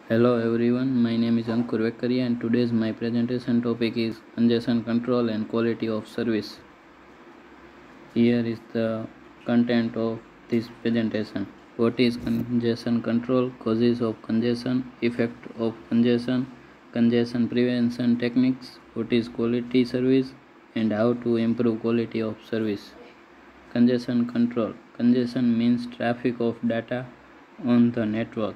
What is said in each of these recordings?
Hello everyone, my name is Ankur Vekkaria and today's my presentation topic is congestion control and quality of service. Here is the content of this presentation. What is congestion control, causes of congestion, effect of congestion, congestion prevention techniques, what is quality service and how to improve quality of service. Congestion control. Congestion means traffic of data on the network.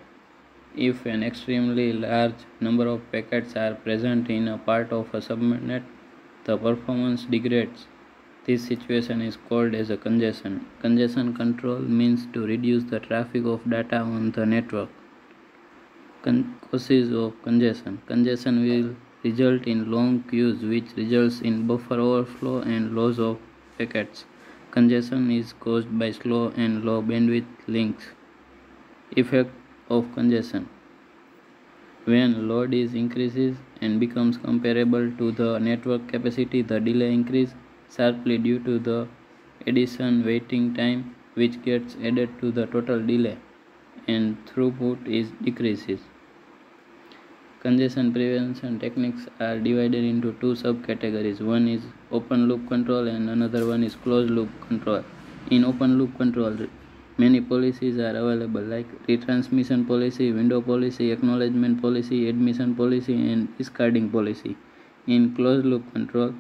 If an extremely large number of packets are present in a part of a subnet, the performance degrades. This situation is called as a congestion. Congestion control means to reduce the traffic of data on the network. Causes of congestion. Congestion will result in long queues which results in buffer overflow and loss of packets. Congestion is caused by slow and low bandwidth links. Effect of congestion. When load is increases and becomes comparable to the network capacity, the delay increases sharply due to the addition waiting time which gets added to the total delay and throughput is decreases. Congestion prevention techniques are divided into two subcategories. One is open loop control and another one is closed loop control. In open loop control, many policies are available like retransmission policy, window policy, acknowledgement policy, admission policy and discarding policy. In closed loop control,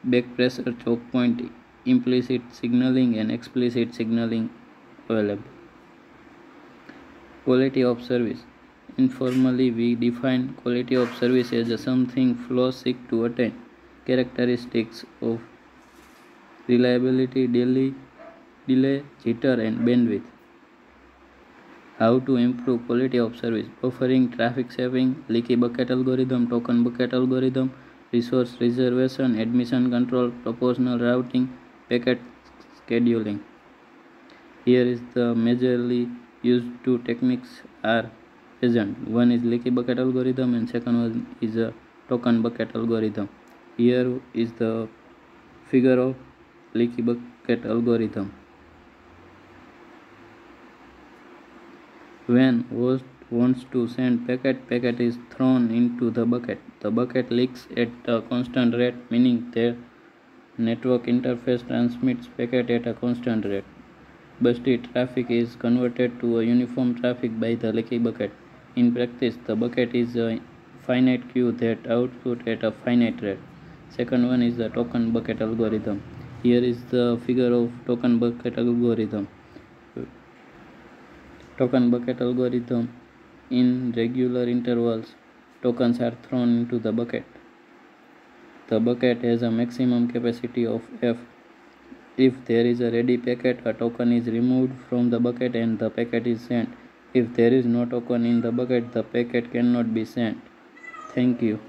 back pressure, choke point, implicit signaling and explicit signaling available. Quality of service. Informally, we define quality of service as something flows seek to attain. Characteristics of reliability, delay, jitter and bandwidth. How to improve quality of service. Buffering, traffic saving, leaky bucket algorithm, token bucket algorithm, resource reservation, admission control, proportional routing, packet scheduling. Here is the majorly used two techniques are present. One is leaky bucket algorithm and second one is a token bucket algorithm. Here is the figure of leaky bucket algorithm. When host wants to send packet is thrown into the bucket. The bucket leaks at a constant rate, meaning their network interface transmits packet at a constant rate. Busty traffic is converted to a uniform traffic by the leaky bucket. In practice, the bucket is a finite queue that output at a finite rate. Second one is the token bucket algorithm. Here is the figure of token bucket algorithm. Token bucket algorithm. In regular intervals, tokens are thrown into the bucket. The bucket has a maximum capacity of F. If there is a ready packet, a token is removed from the bucket and the packet is sent. If there is no token in the bucket, the packet cannot be sent. Thank you.